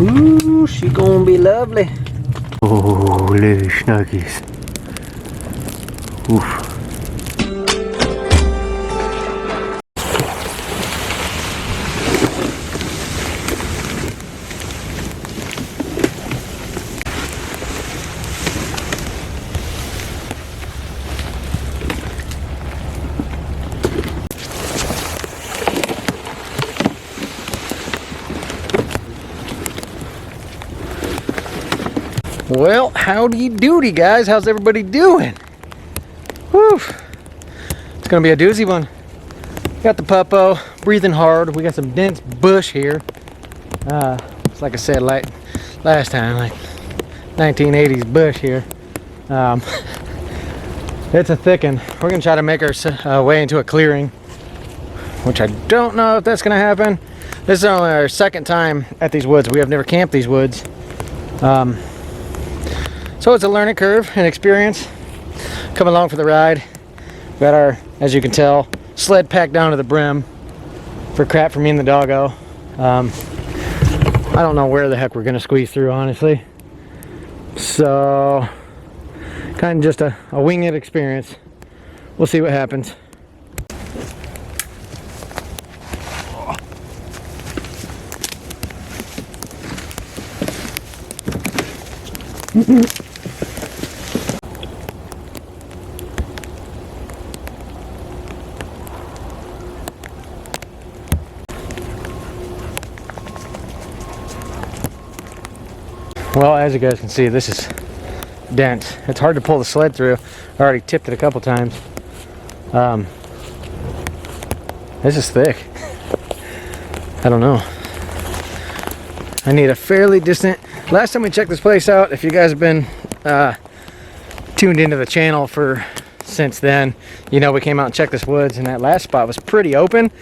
Ooh, she gonna be lovely. Holy snuggies. Oof. Well, howdy doody, guys. How's everybody doing? Whew. It's gonna be a doozy one. Got the puppo, breathing hard. We got some dense bush here. It's like I said last time, like 1980s bush here. It's a thick one. We're gonna try to make our way into a clearing, which I don't know if that's gonna happen. This is only our second time at these woods. We have never camped these woods. So it's a learning curve and experience. Come along for the ride. Got our, as you can tell, sled packed down to the brim for crap for me and the doggo. I don't know where the heck we're gonna squeeze through, honestly. So, kind of just a wing it experience. We'll see what happens. Well, as you guys can see, this is dense. It's hard to pull the sled through. I already tipped it a couple times. This is thick. I don't know. I need a fairly distant. Last time we checked this place out, if you guys have been tuned into the channel for since then, you know we came out and checked this woods, and that last spot was pretty open,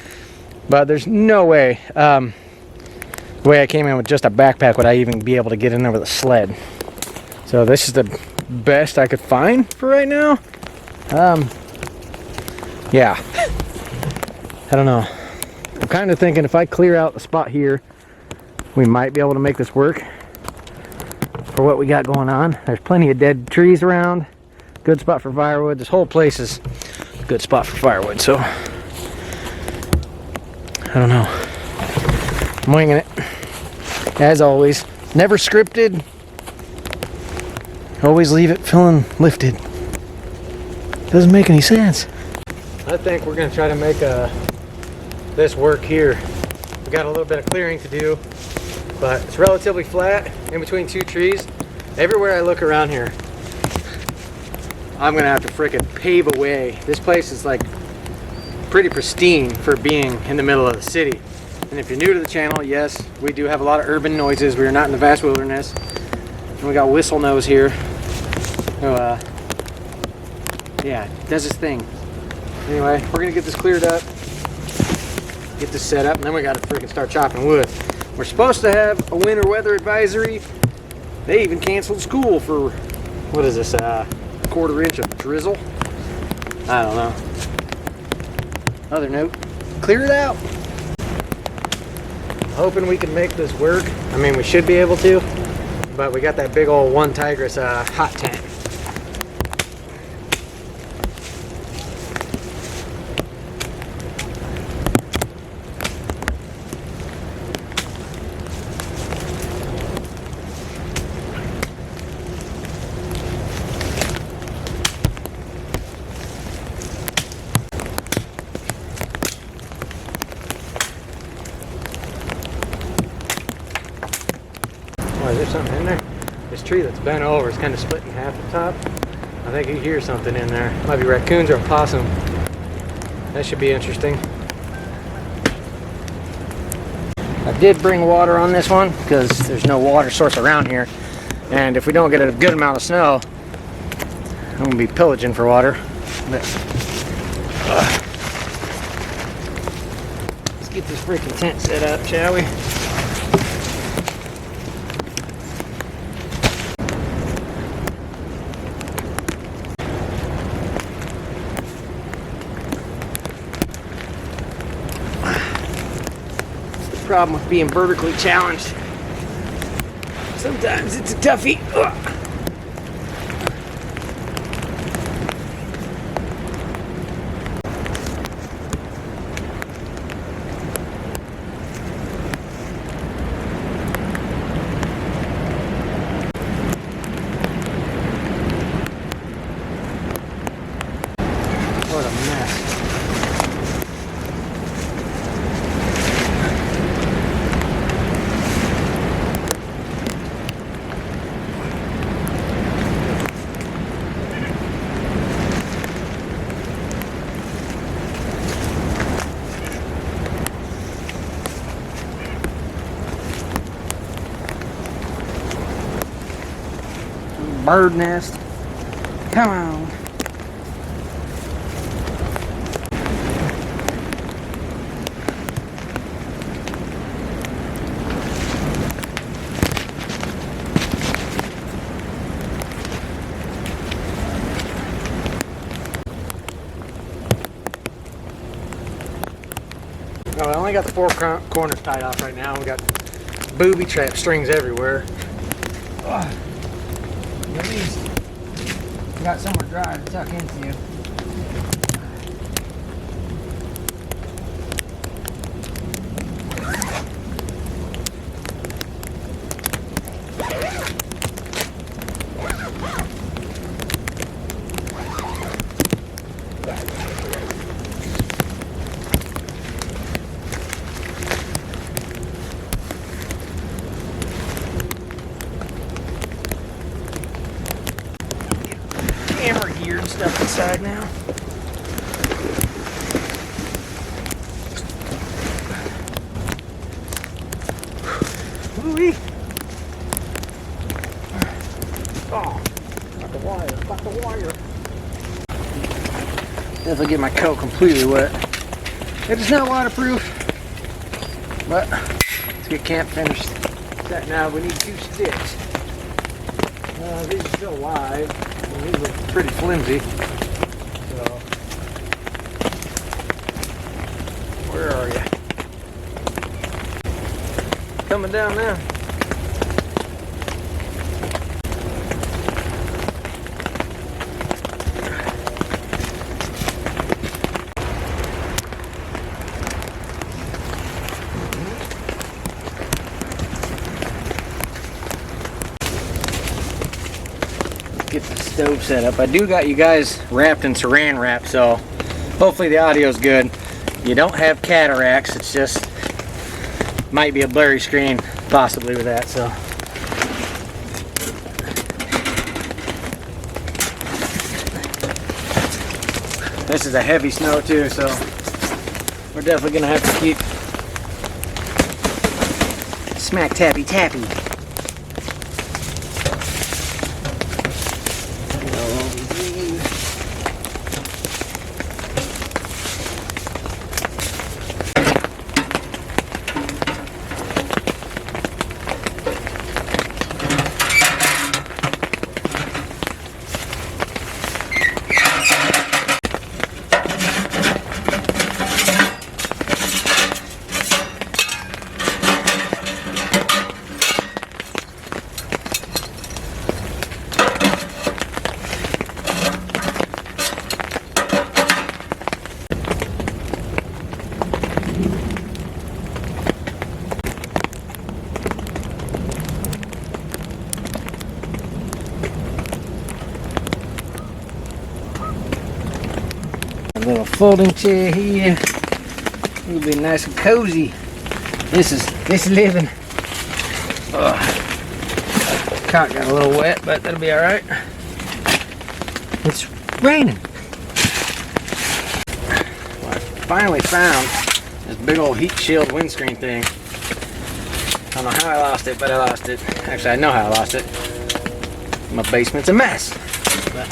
but there's no way the way I came in with just a backpack would I even be able to get in there with a sled. So this is the best I could find for right now. Yeah, I don't know. I'm kind of thinking if I clear out the spot here, we might be able to make this work for what we got going on. There's plenty of dead trees around. Good spot for firewood. This whole place is a good spot for firewood, so I don't know. I'm winging it. As always, never scripted. Always leave it feeling lifted. Doesn't make any sense. I think we're gonna try to make this work here. We got a little bit of clearing to do, but it's relatively flat in between two trees. Everywhere I look around here, I'm gonna have to frickin' pave a way. This place is like pretty pristine for being in the middle of the city. And if you're new to the channel, yes, we do have a lot of urban noises. We are not in the vast wilderness. And we got Whistle Nose here, who, yeah, does his thing. Anyway, we're gonna get this cleared up, get this set up, and then we gotta freaking start chopping wood. We're supposed to have a winter weather advisory. They even canceled school for, what is this, a quarter inch of drizzle? I don't know. Other note, clear it out. Hoping we can make this work. I mean, we should be able to, but we got that big old one Tigris hot tent. Oh, is there something in there? This tree that's bent over is kind of split in half at the top. I think you hear something in there. Might be raccoons or a possum. That should be interesting. I did bring water on this one because there's no water source around here. And if we don't get a good amount of snow, I'm going to be pillaging for water. But, let's get this freaking tent set up, shall we? Problem with being vertically challenged. Sometimes it's a toughie. Ugh. What a mess. Bird nest. Come on. Oh, I only got the four corners tied off right now. We got booby trap strings everywhere. At least you got somewhere dry to tuck into. Camera gear and stuff inside now. Woo-wee. Oh, got the wire, got the wire. Definitely get my coat completely wet. It is not waterproof, but let's get camp finished. That now we need 2 sticks. These are still live. These look pretty flimsy. So, where are you? Coming down now. Get the stove set up. I do got you guys wrapped in saran wrap, so hopefully the audio's good. You don't have cataracts, it's just might be a blurry screen possibly with that. So this is a heavy snow too, so we're definitely gonna have to keep smack tappy tappy. Little folding chair here. It'll be nice and cozy. This is living. Cot got a little wet, but that'll be all right. It's raining. Well, I finally found this big old heat shield windscreen thing. I don't know how I lost it, but I lost it. Actually, I know how I lost it. My basement's a mess. But,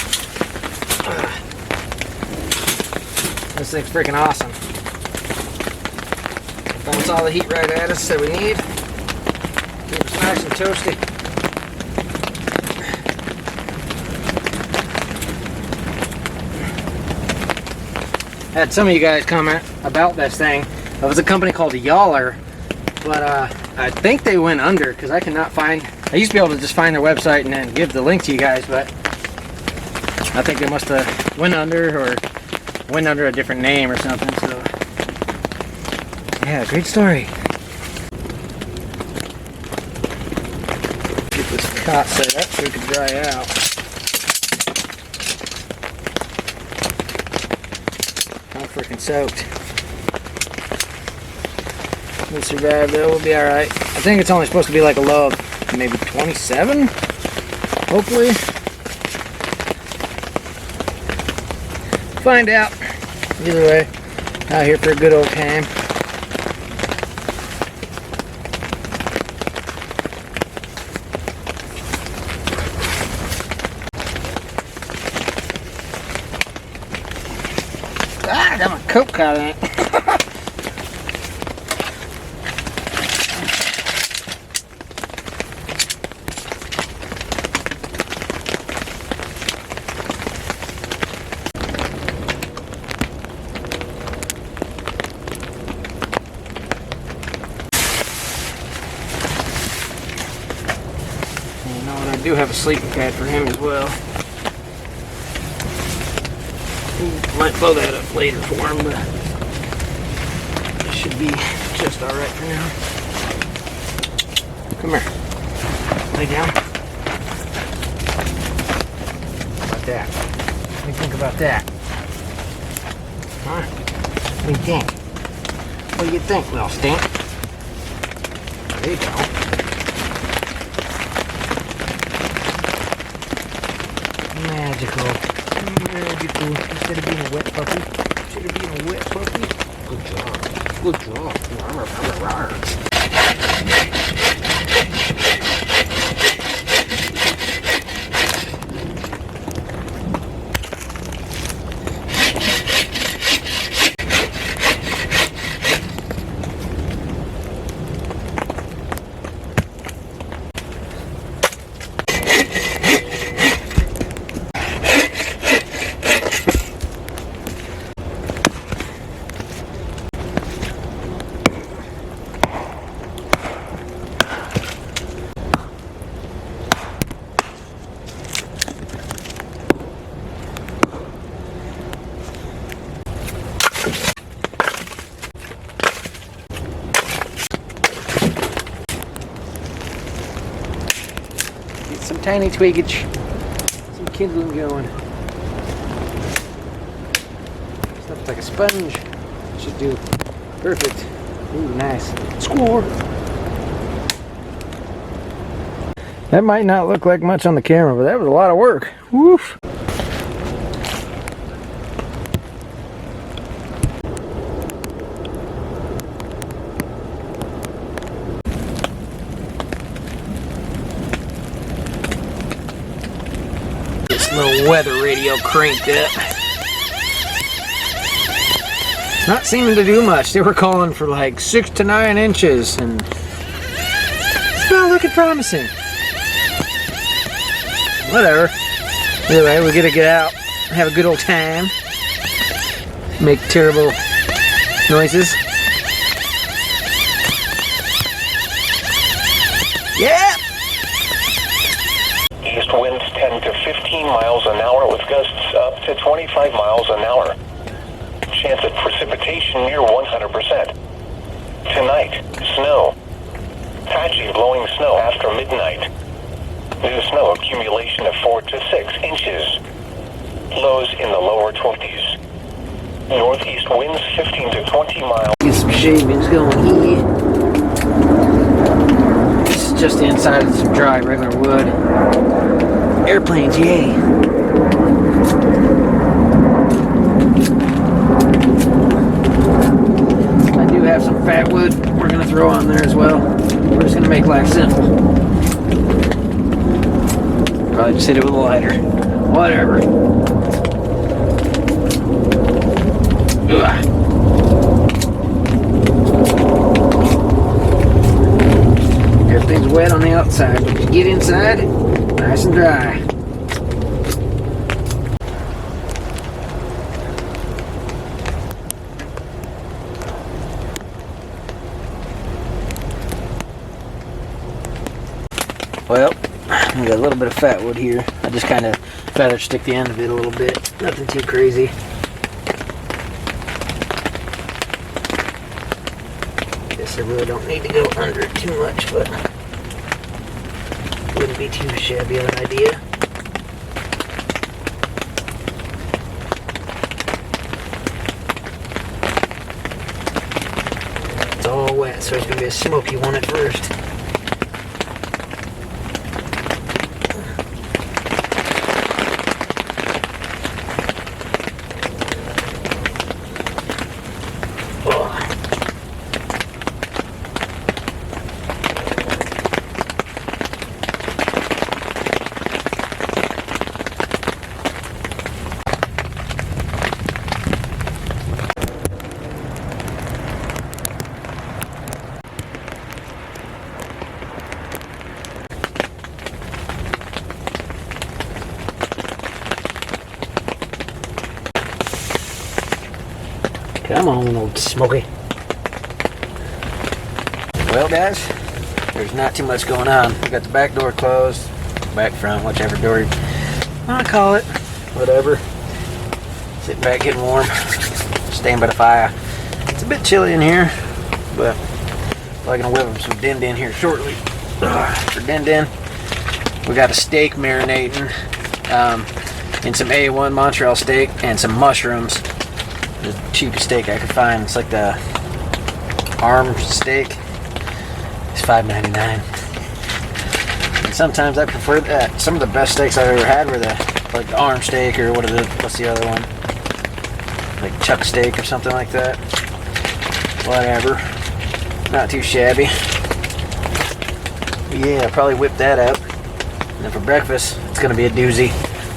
this thing's freaking awesome. Dumps all the heat right at us that we need. Keep us nice and toasty. I had some of you guys comment about this thing. It was a company called Yaller, but I think they went under because I cannot find I used to be able to just find their website and then give the link to you guys, but I think they must have went under a different name or something. So yeah, great story. Get this cot set up so it can dry out. I'm freaking soaked. We'll survive though, we'll be alright. I think it's only supposed to be like a low of maybe 27, hopefully. Find out. Either way, out here for a good old time. Ah, I got my coat caught in it. I do have a sleeping pad for him as well. Might blow that up later for him, but it should be just alright for now. Come here. Lay down. How about that? What do you think about that? Huh? What do you think? What do you think, little stink? There you go. Magical. Instead of being a wet puppy. Instead of being a wet puppy. Good job. Good job. Some tiny tweakage, some kindling going. Stuff like a sponge. Should do perfect. Ooh, nice. Score! That might not look like much on the camera, but that was a lot of work. Woof! Little weather radio cranked up. Not seeming to do much. They were calling for like 6 to 9 inches, and it's not looking promising. Whatever. Anyway, we gotta get out, have a good old time, make terrible noises. Yeah. East winds 10 to 15 miles an hour with gusts up to 25 miles an hour. Chance of precipitation near 100%. Tonight, snow. Patchy blowing snow after midnight. New snow accumulation of 4 to 6 inches. Lows in the lower 20s. Northeast winds 15 to 20 miles. Get some shavings going here. This is just the inside of some dry regular wood. Airplanes, yay! I do have some fat wood we're gonna throw on there as well. We're just gonna make life simple. Probably just hit it with a lighter. Whatever. Ugh. Everything's wet on the outside, but you get inside, nice and dry. Well, we got a little bit of fat wood here. I just kind of feather stick the end of it a little bit. Nothing too crazy. Guess I really don't need to go under it too much, but wouldn't be too shabby of an idea. It's all wet, so it's going to be a smoky one at first. Come on, old Smokey. Well, guys, there's not too much going on. We got the back door closed, back front, whichever door you want to call it, whatever. Sitting back getting warm, staying by the fire. It's a bit chilly in here, but I'm gonna whip up some din din here shortly. For din din, we got a steak marinating in some A1 Montreal steak and some mushrooms. The cheapest steak I could find. It's like the arm steak. It's $5.99. And sometimes I prefer that. Some of the best steaks I've ever had were like the arm steak, or what's the other one? Like chuck steak or something like that. Whatever. Not too shabby. But yeah, I'll probably whip that up. And then for breakfast, it's gonna be a doozy.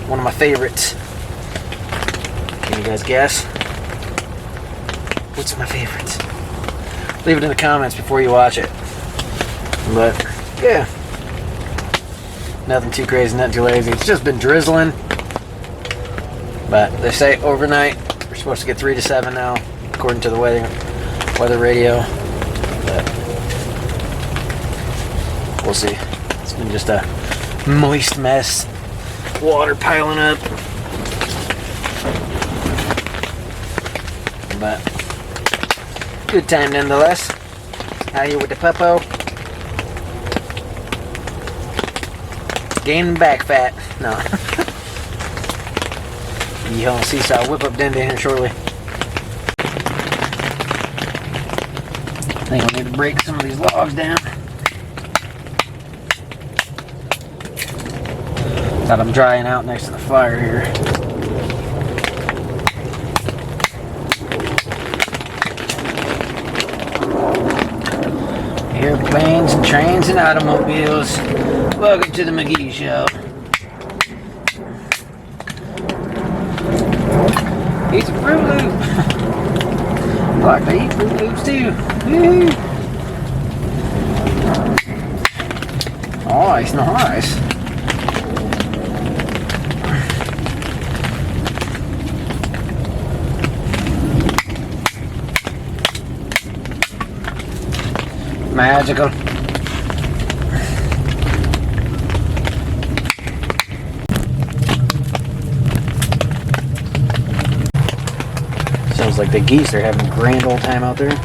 One of my favorites. Can you guys guess? What's my favorites? Leave it in the comments before you watch it. But yeah, nothing too crazy, nothing too lazy. It's just been drizzling, but they say overnight we're supposed to get 3 to 7 now, according to the weather radio. But we'll see. It's been just a moist mess, water piling up. But good time nonetheless. Out here with the puppo. Gaining back fat. No. Yeehaw, see, so I'll whip up din din here shortly. I think I'll need to break some of these logs down. Got them drying out next to the fire here. Airplanes and trains and automobiles. Welcome to the McGee Show. Eat some Fruit Loop. I like to eat Fruit Loops too. Woo-hoo. Nice, nice. Magical. Sounds like the geese are having a grand old time out there.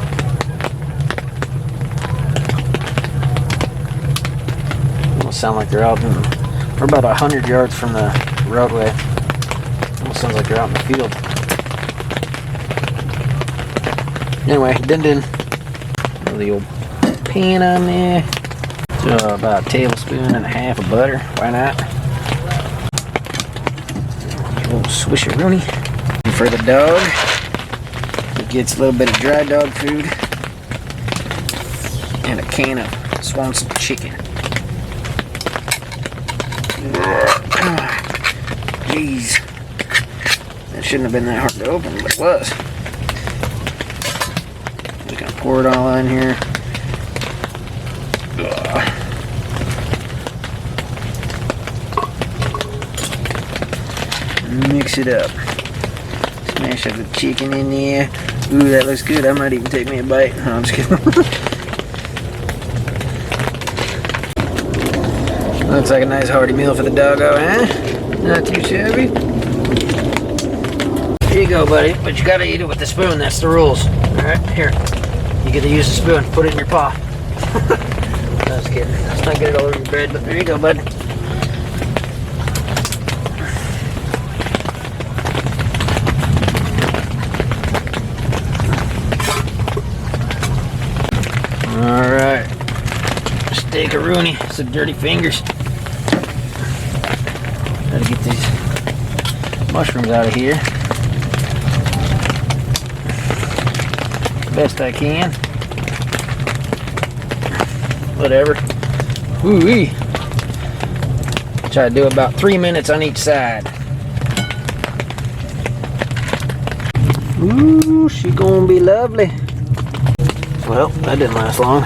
Almost sound like they're out in, we're about 100 yards from the roadway. Almost sounds like they're out in the field. Anyway, din din. The old pan on there. So about a tablespoon and a half of butter. Why not? A little swisheroonie. And for the dog, he gets a little bit of dry dog food and a can of Swanson chicken. Jeez, that shouldn't have been that hard to open, but it was. Just gonna pour it all in here. Mix it up. Smash up the chicken in there. Ooh, that looks good. I might even take me a bite. No, I'm just kidding. Looks like a nice hearty meal for the doggo, huh? Not too shabby. Here you go, buddy. But you gotta eat it with the spoon. That's the rules. Alright, here. You get to use the spoon. Put it in your paw. No, just kidding. Let's not get it all over your bread, but there you go, bud. Alright. Steak-a-rooney. Some dirty fingers. Gotta get these mushrooms out of here. Best I can. Whatever. Ooh-wee. Try to do about 3 minutes on each side. Ooh, she gonna be lovely. Well, that didn't last long.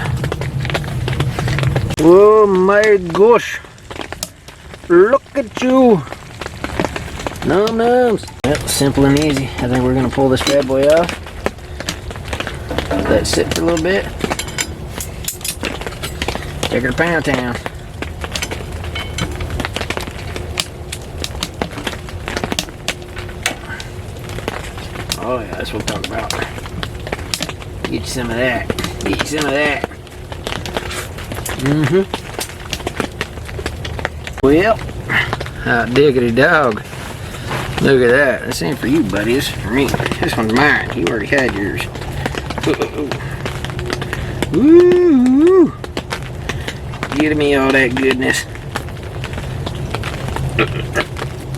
Oh my gosh. Look at you. Nom noms. Well, simple and easy. I think we're gonna pull this bad boy off. Let it sit for a little bit. Take her to Pound Town. Oh yeah, that's what I'm talking about. Get you some of that. Get you some of that. Well, hot diggity dog. Look at that. This ain't for you, buddy. This is for me. This one's mine. You already had yours. Ooh. Give me all that goodness.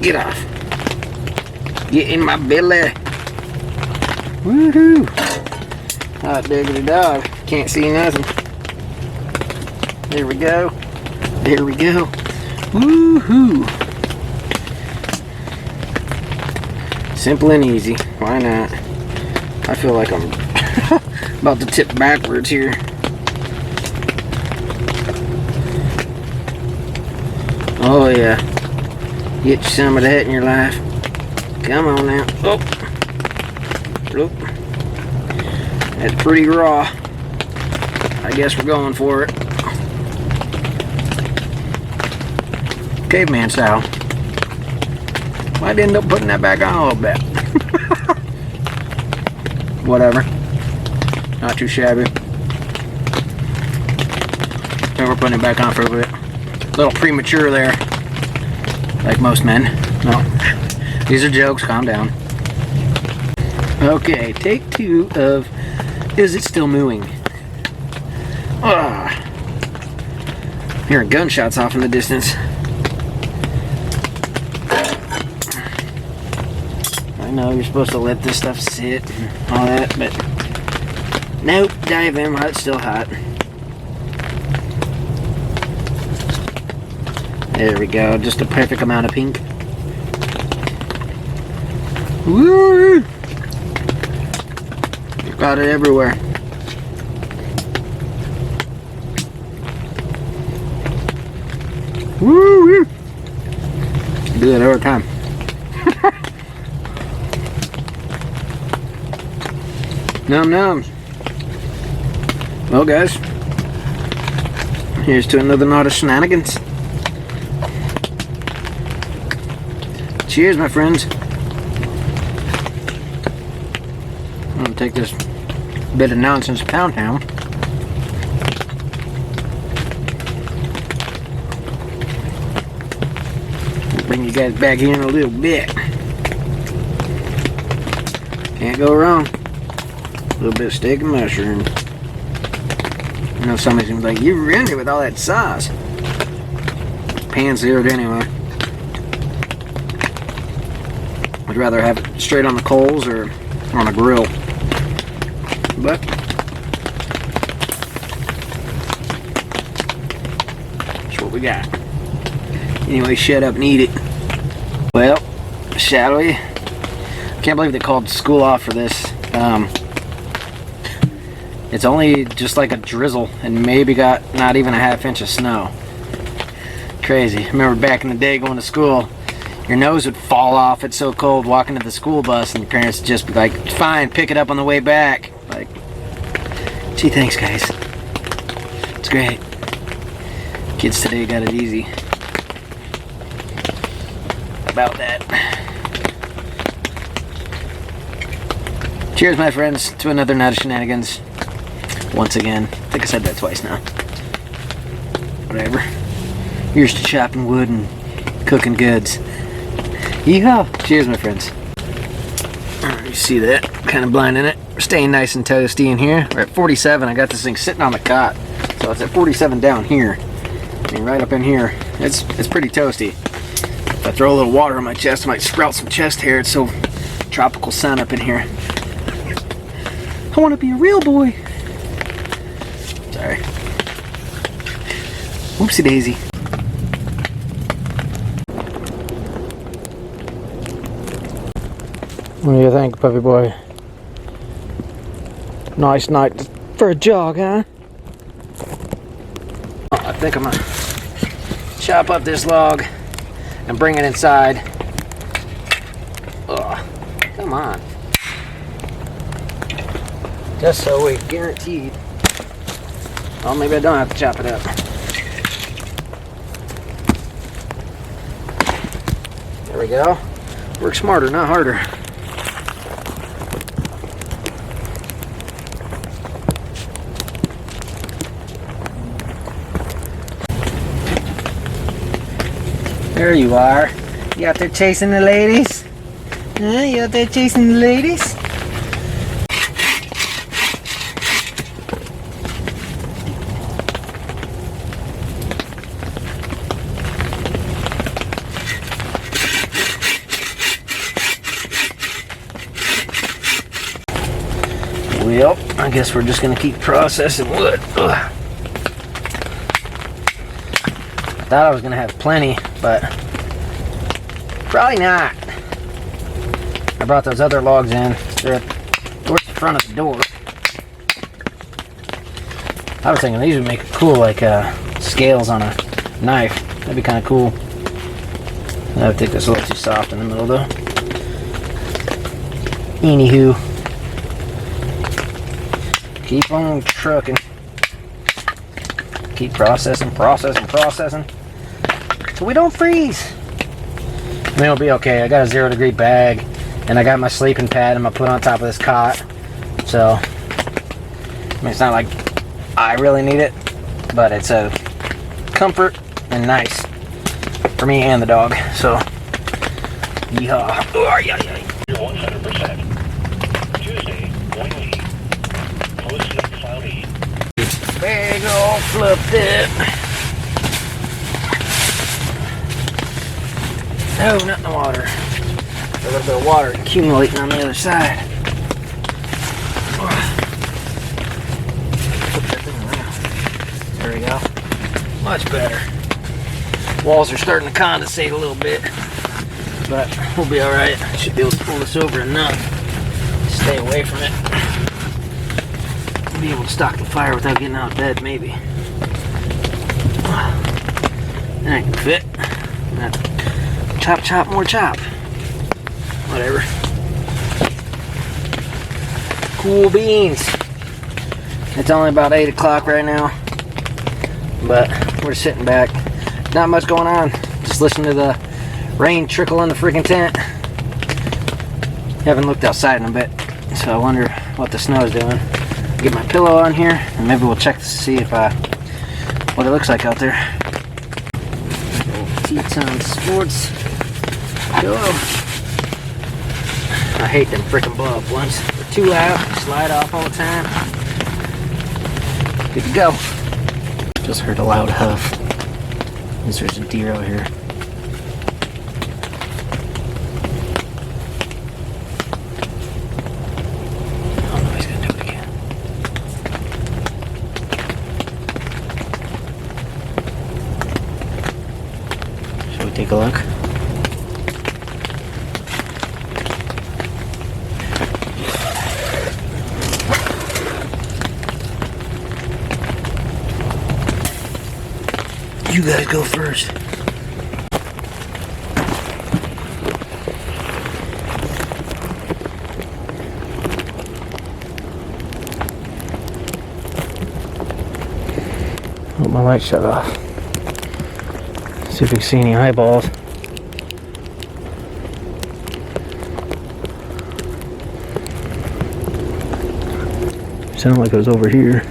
Get off. Get in my belly. Woohoo. Hot diggity dog. Can't see nothing. There we go. There we go. Woohoo. Simple and easy. Why not? I feel like I'm about to tip backwards here. Oh yeah. Get you some of that in your life. Come on now. Oh. Oh. That's pretty raw. I guess we're going for it. Caveman style. Why'd I end up putting that back on a little bit? Whatever. Not too shabby. So we're putting it back on for a bit. A little premature there. Like most men. No. These are jokes. Calm down. Okay, take 2 of Is It Still Mooing? Hearing gunshots off in the distance. I know you're supposed to let this stuff sit and all that, but nope, dive in while it's still hot. There we go, just a perfect amount of pink. Woo! Got it everywhere. Woo! Do that every time. Num nums. Well, guys, here's to another night of shenanigans. Cheers, my friends. I'm gonna take this bit of nonsense Pound Town. Bring you guys back here in a little bit. Can't go wrong. A little bit of steak and mushroom. I know somebody's gonna be like, you ruined it with all that sauce. Pan seared anyway. I'd rather have it straight on the coals or on a grill. But that's what we got. Anyway, shut up and eat it. Well, shall we? Can't believe they called school off for this. It's only just like a drizzle and maybe got not even a ½ inch of snow. Crazy. I remember back in the day going to school, your nose would fall off. It's so cold walking to the school bus and your parents would just be like, fine, pick it up on the way back. Like, gee, thanks guys. It's great. Kids today got it easy. about that. Cheers, my friends, to another night of shenanigans. Once again. I think I said that twice now. Whatever. Here's to chopping wood and cooking goods. Yeehaw! Cheers, my friends. You see that? Kind of blinding it. We're staying nice and toasty in here. We're at 47. I got this thing sitting on the cot. So it's at 47 down here. I mean, right up in here. It's pretty toasty. If I throw a little water on my chest, I might sprout some chest hair. It's so tropical sun up in here. I want to be a real boy. Sorry. Whoopsie daisy. What do you think, puppy boy? Nice night for a jog, huh? I think I'm gonna chop up this log and bring it inside. Ugh, come on. Just so we guaranteed. Well, maybe I don't have to chop it up. There we go. Work smarter, not harder. There you are. You out there chasing the ladies? Huh? You out there chasing the ladies? Well, I guess we're just gonna keep processing wood. Ugh. Thought I was gonna have plenty, but probably not. I brought those other logs in. They're towards the front of the door. I was thinking these would make it cool, like scales on a knife. That'd be kind of cool. I think that's a little too soft in the middle, though. Anywho, keep on trucking. Keep processing. So we don't freeze. I mean, it'll be okay. I got a 0-degree bag, and I got my sleeping pad I'm gonna put on top of this cot. So, I mean, it's not like I really need it, but it's a comfort and nice for me and the dog. So, yeehaw. Oh, yeah. 100%. Tuesday, windy. Mostly cloudy. Big old flip dip. No, not in the water. A little bit of water accumulating on the other side. Flip that thing around. There we go. Much better. Walls are starting to condensate a little bit, but we'll be alright. Should be able to pull this over enough to stay away from it. Be able to stock the fire without getting out of bed, maybe. And I can fit. Chop, more chop. Whatever. Cool beans. It's only about 8 o'clock right now, but we're sitting back. Not much going on. Just listening to the rain trickle in the freaking tent. Haven't looked outside in a bit, so I wonder what the snow is doing. Get my pillow on here, and maybe we'll check to see if what it looks like out there. Teton Sports. Go. I hate them freaking blow up ones. They're too loud. Slide off all the time. Good to go. Just heard a loud huff. There's a deer out here. Take a look. You guys go first. Oh, my light shut off. See if we can see any eyeballs. Sounded like it was over here.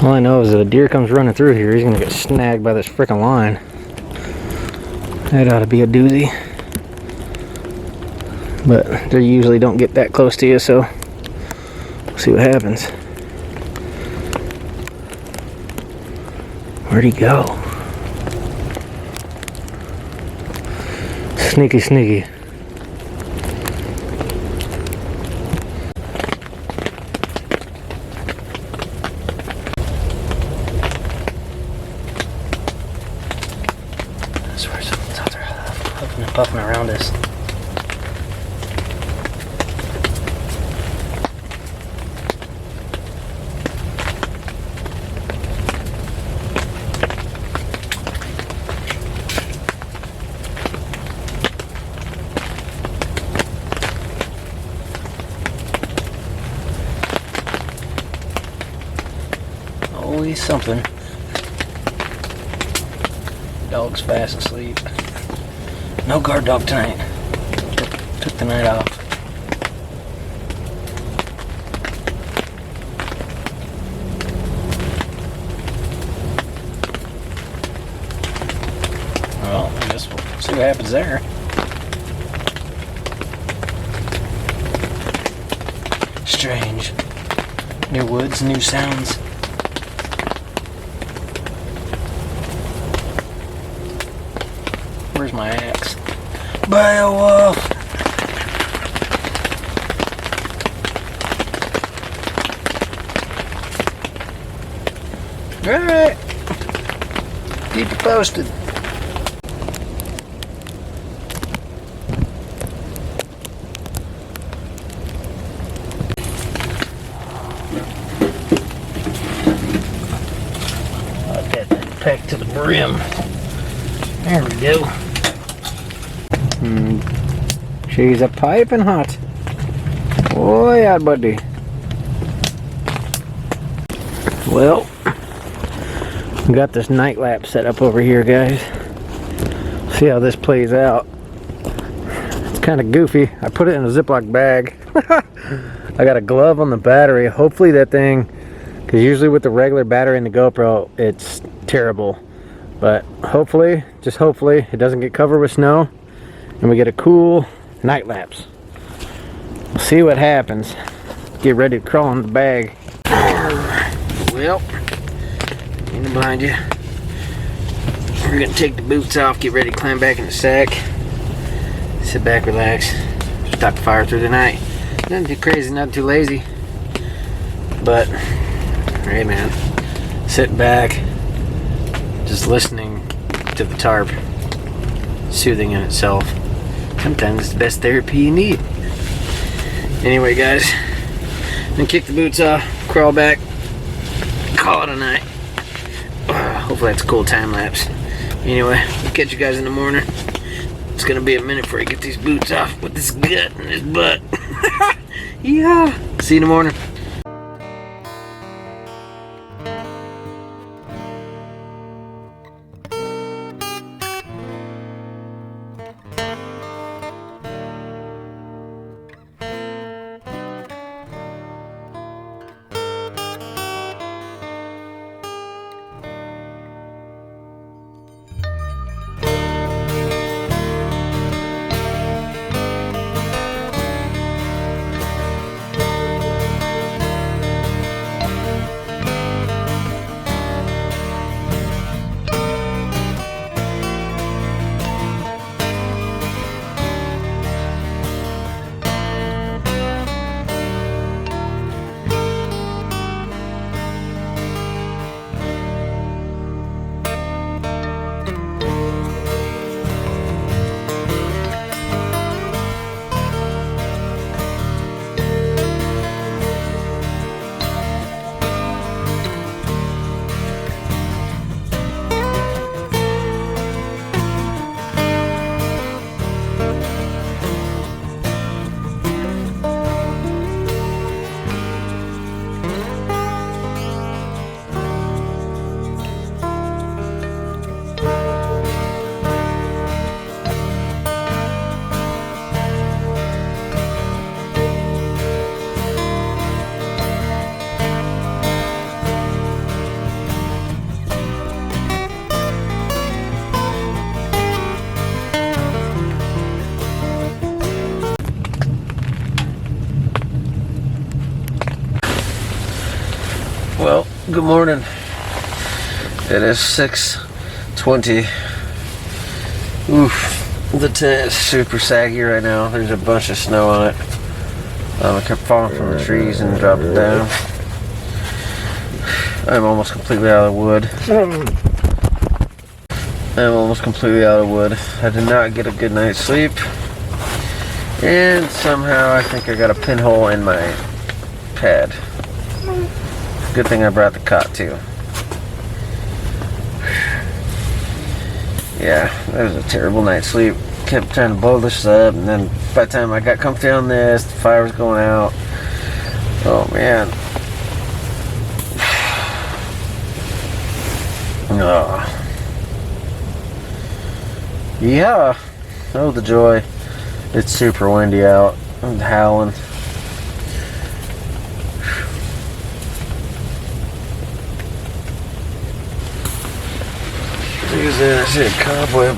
All I know is that a deer comes running through here, he's gonna get snagged by this frickin' line. That ought to be a doozy. But they usually don't get that close to you, so we'll see what happens. Where'd he go? Sneaky, sneaky. I swear something's out there huffing and puffing around us. Always something. Dog's fast asleep. No guard dog tonight. Took the night off. Well, I guess we'll see what happens there. Strange. New woods, new sounds. Where's my axe? Beowulf! Alright. Keep you posted. I've got that packed to the brim. There we go. She's a piping hot. Oh yeah, buddy. Well, we got this night lap set up over here, guys. See how this plays out. It's kind of goofy. I put it in a Ziploc bag. I got a glove on the battery. Hopefully that thing, because usually with the regular battery in the GoPro, it's terrible. But hopefully, just hopefully, it doesn't get covered with snow and we get a cool night lapse. We'll see what happens. Get ready to crawl in the bag. Well, in behind you. We're gonna take the boots off, get ready to climb back in the sack. Sit back, relax. Start the fire through the night. Nothing too crazy, nothing too lazy. But, hey man, sit back, just listening to the tarp, soothing in itself. Sometimes it's the best therapy you need. Anyway, guys, then kick the boots off, crawl back, call it a night. Hopefully that's a cool time lapse. Anyway, we'll catch you guys in the morning. It's gonna be a minute before I get these boots off with this gut and this butt. Yeah. See you in the morning. Good morning. It is 6:20. Oof, the tent is super saggy right now. There's a bunch of snow on it. It kept falling from the trees and dropping down. I'm almost completely out of wood. I did not get a good night's sleep. And somehow I think I got a pinhole in my pad. Good thing I brought the cot too. Yeah, that was a terrible night's sleep. Kept trying to blow this up, and then by the time I got comfy on this, the fire was going out. Oh man. Oh. Yeah. Oh, the joy. It's super windy out. I'm howling. Look at that. I see a cobweb.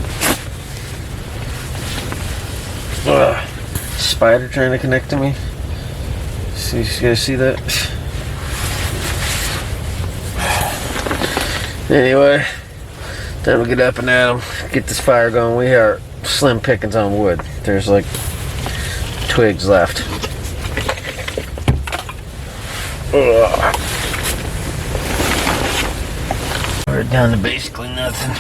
Spider trying to connect to me. See, you guys see that? Anyway, time to get up and at 'em. Get this fire going. We are slim pickings on wood. There's like twigs left. We're down to basically nothing.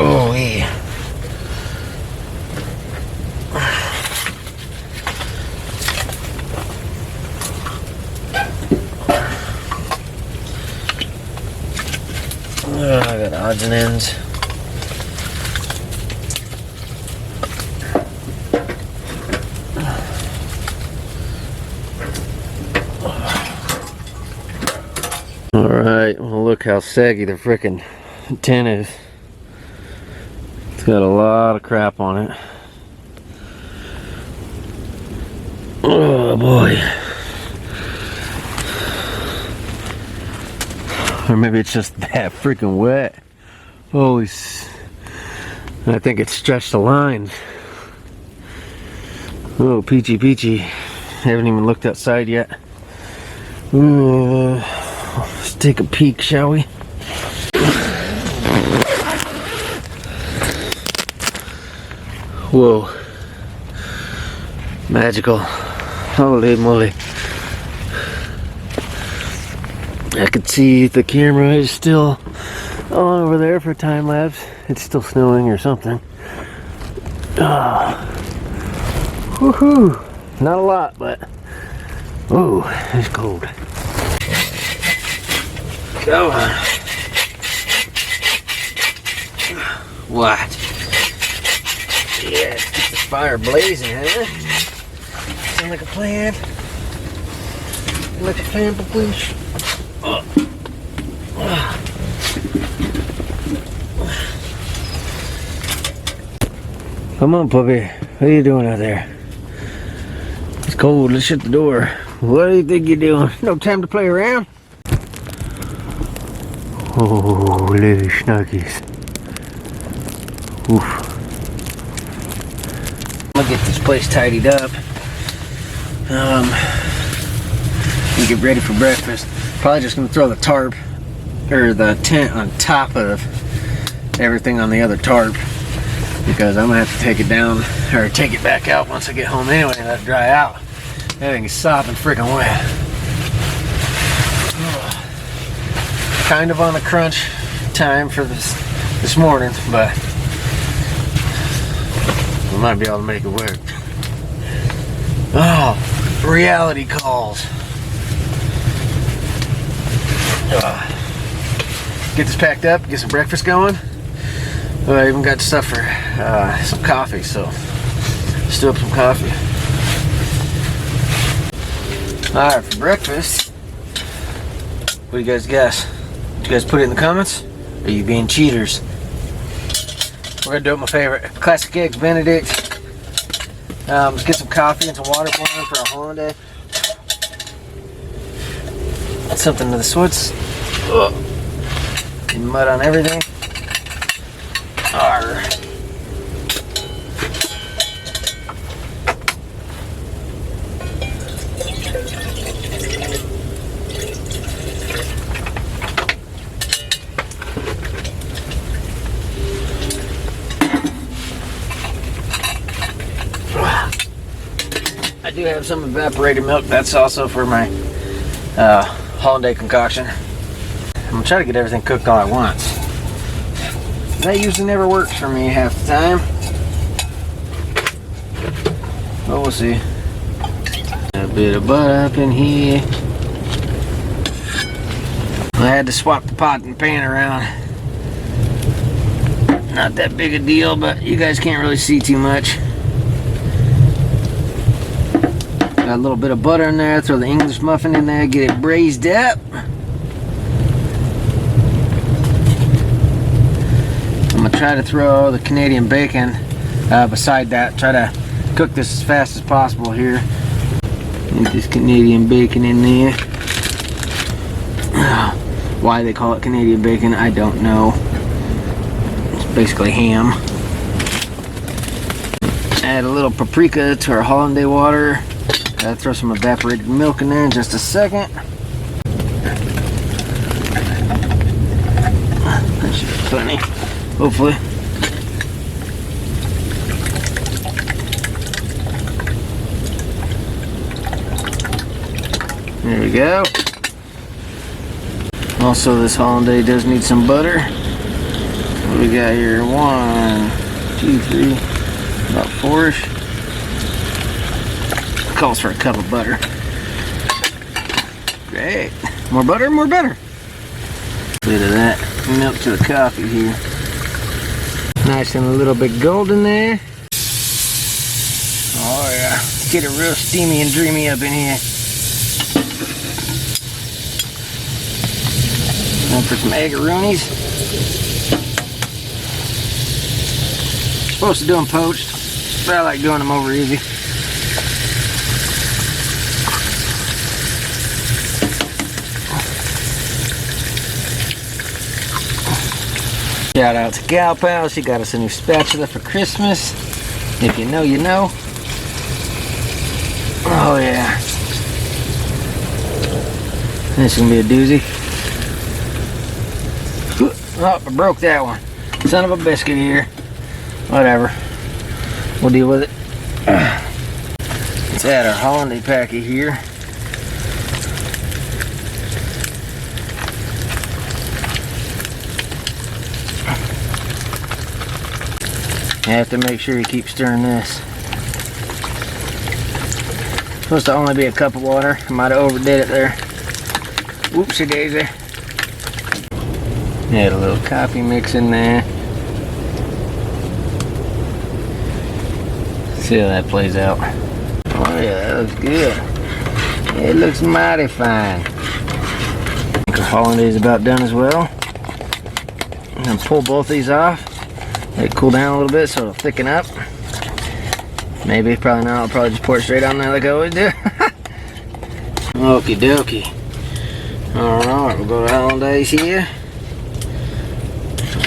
Oh, yeah. I got odds and ends. Alright, well look how saggy the frickin' tent is. It's got a lot of crap on it. Oh boy. Or maybe it's just that freaking wet. Holy I think it stretched the lines. Oh, peachy peachy. Haven't even looked outside yet. Let's take a peek, shall we? Whoa. Magical. Holy moly. I could see the camera is still on over there for time lapse. It's still snowing or something. Woohoo! Not a lot, but oh, it's cold. Come on. What? Yeah, let's get this fire blazing, huh? Sound like a plan? Like a plan, please? Come on, puppy. What are you doing out there? It's cold. Let's shut the door. What do you think you're doing? No time to play around? Oh, little snuggies. Oof. I'm gonna get this place tidied up. And get ready for breakfast. Probably just gonna throw the tarp or the tent on top of everything on the other tarp, because I'm gonna have to take it down or take it back out once I get home anyway and let it dry out. Everything is sopping freaking wet. Kind of on the crunch time for this morning, but we might be able to make it work. Oh, reality calls. Get this packed up, get some breakfast going. I even got stuff for some coffee, so let's do up some coffee. Alright, for breakfast, what do you guys guess? Did you guys put it in the comments? Or are you being cheaters? We're gonna do it my favorite. Classic Eggs Benedict. Let's get some coffee and some water boiling for a holiday. Something to the sorts. Mud on everything. do have some evaporated milk. That's also for my holiday concoction. I'm gonna try to get everything cooked all at once. That usually never works for me half the time. But we'll see. A bit of butter up in here. I had to swap the pot and pan around. Not that big a deal, but you guys can't really see too much. Got a little bit of butter in there, throw the English muffin in there, get it braised up. I'm gonna try to throw the Canadian bacon beside that. Try to cook this as fast as possible here. Get this Canadian bacon in there. Why they call it Canadian bacon, I don't know. It's basically ham. Add a little paprika to our hollandaise water. Gotta throw some evaporated milk in there in just a second. That should be plenty, hopefully. There we go. Also, this hollandaise does need some butter. What do we got here? 1, 2, 3, about 4-ish. Calls for a cup of butter. Great. More butter, more butter. Bit of that milk to the coffee here. Nice and a little bit golden there. Oh yeah. Get it real steamy and dreamy up in here. Time for some eggaroonies. Supposed to do them poached, but I like doing them over easy. Shout out to Gal Pal, she got us a new spatula for Christmas. If you know, you know. Oh yeah. This is gonna be a doozy. Oh, I broke that one. Son of a biscuit here. Whatever. We'll deal with it. Let's add our hollandaise packet here. You have to make sure you keep stirring this. Supposed to only be a cup of water. I might have overdid it there. Whoopsie daisy. Add a little coffee mix in there. See how that plays out. Oh yeah, that looks good. It looks mighty fine. I think our hollandaise is about done as well. I'm gonna pull both these off. Let it cool down a little bit so it'll thicken up. Maybe, probably not. I'll probably just pour it straight on there like I always do. Okie dokie. Alright, we'll go to hollandaise here.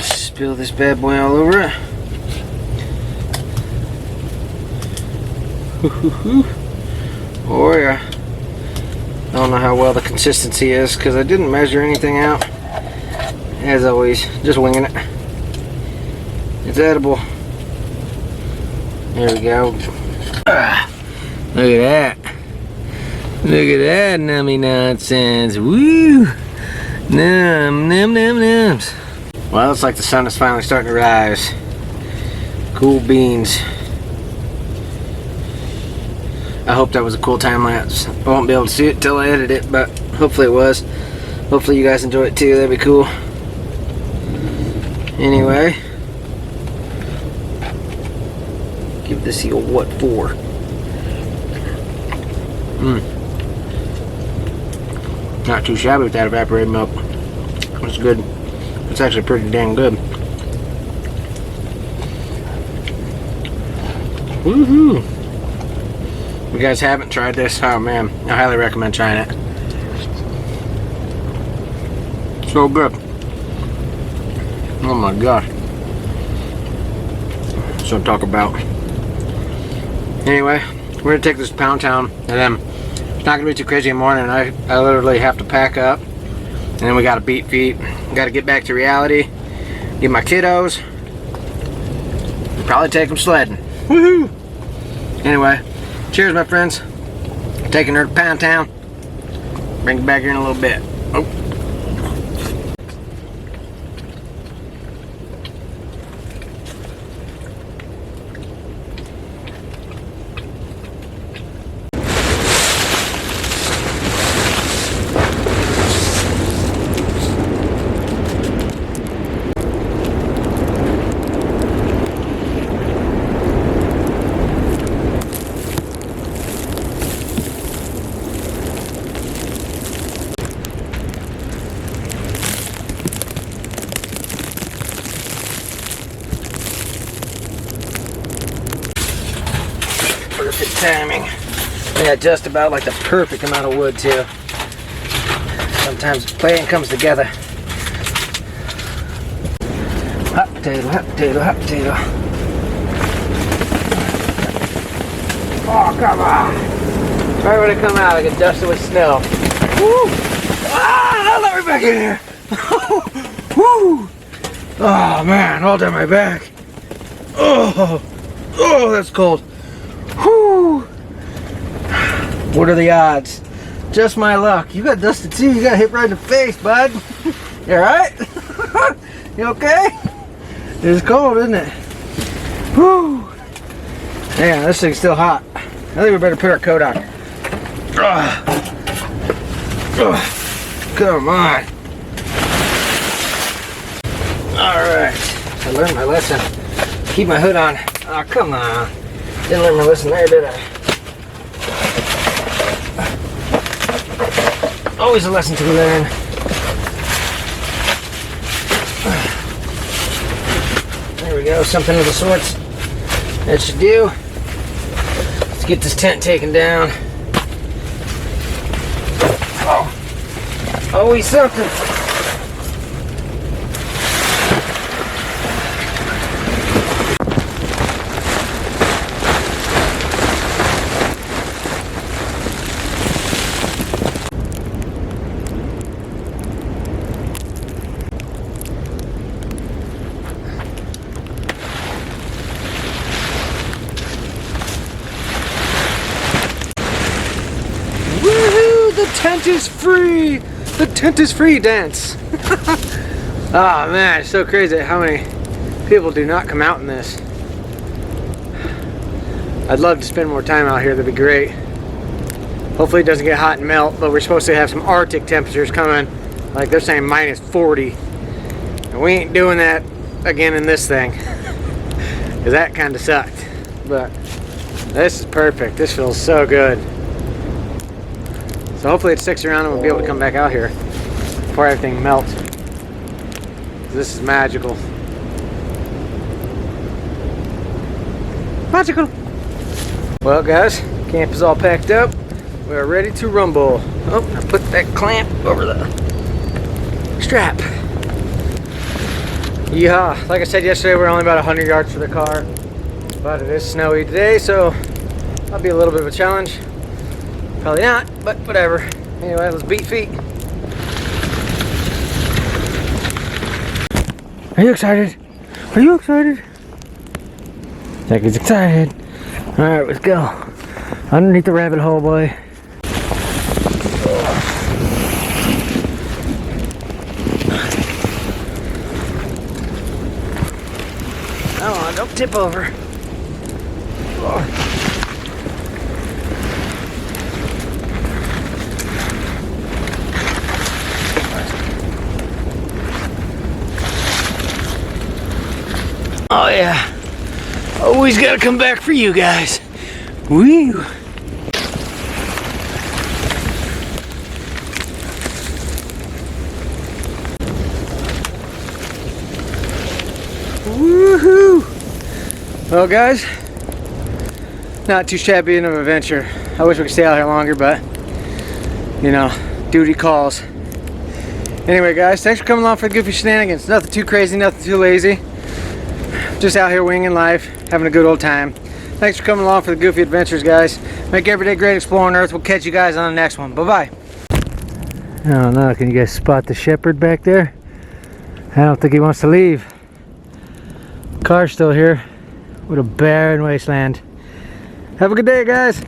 Spill this bad boy all over it. Oh yeah. I don't know how well the consistency is because I didn't measure anything out. As always, just winging it. It's edible. There we go. Look at that. Look at that nummy nonsense. Woo! Num, num, num, nums. Well, it's like the sun is finally starting to rise. Cool beans. I hope that was a cool time lapse. I won't be able to see it till I edit it, but hopefully it was. Hopefully you guys enjoy it too. That'd be cool. Anyway, give this eel what for. Not too shabby with that evaporated milk. It's good. It's actually pretty dang good. Woohoo! If you guys haven't tried this, oh man, I highly recommend trying it. So good. Oh my gosh. So talk about. Anyway, we're gonna take this to Pound Town, and then it's not gonna be too crazy in the morning. I literally have to pack up, and then we gotta beat feet. Gotta get back to reality. Get my kiddos. And probably take them sledding. Woohoo! Anyway, cheers, my friends. taking her to Pound Town. Bring it back here in a little bit. Oh. Perfect timing. Yeah, just about like the perfect amount of wood too. Sometimes the plan comes together. Hot potato, hot potato, hot potato. Oh, come on. Right when I come out, I get dusted with snow. Woo! Ah, let me back in here. Woo! Oh man, all down my back. Oh, that's cold. Whew. What are the odds? Just my luck. You got dusted too. You got hit right in the face, bud. You alright? You okay? It's cold, isn't it? Whew. Yeah, this thing's still hot. I think we better put our coat on. Come on. Alright. I learned my lesson. Keep my hood on. Oh, come on. Didn't learn my lesson there, did I? Always a lesson to be learned. There we go, something of the sorts. That should do. Let's get this tent taken down. Oh, always something. The tent is free! The tent is free dance! Oh man, it's so crazy how many people do not come out in this. I'd love to spend more time out here, that'd be great. Hopefully it doesn't get hot and melt, but we're supposed to have some Arctic temperatures coming. Like they're saying minus 40. And we ain't doing that again in this thing. Cause that kinda sucked. But this is perfect. This feels so good. So hopefully it sticks around and we'll be able to come back out here before everything melts. This is magical. Magical! Well guys, camp is all packed up. We are ready to rumble. Oh, I put that clamp over the strap. Yeehaw! Like I said yesterday, we're only about 100 yards from the car. But it is snowy today, so that'll be a little bit of a challenge. Probably not, but whatever. Anyway, let's beat feet. Are you excited? Are you excited? Jackie's excited. Alright, let's go. Underneath the rabbit hole, boy. Come on, don't tip over. Oh yeah, always gotta come back for you guys. Woo! Woohoo! Well guys, not too shabby of an adventure. I wish we could stay out here longer, but you know, duty calls. Anyway guys, thanks for coming along for the goofy shenanigans. Nothing too crazy, nothing too lazy. Just out here winging life, having a good old time. Thanks for coming along for the goofy adventures, guys. Make every day great exploring Earth. We'll catch you guys on the next one. Bye-bye. I don't know. Can you guys spot the shepherd back there? I don't think he wants to leave. Car's still here. What a barren wasteland. Have a good day, guys.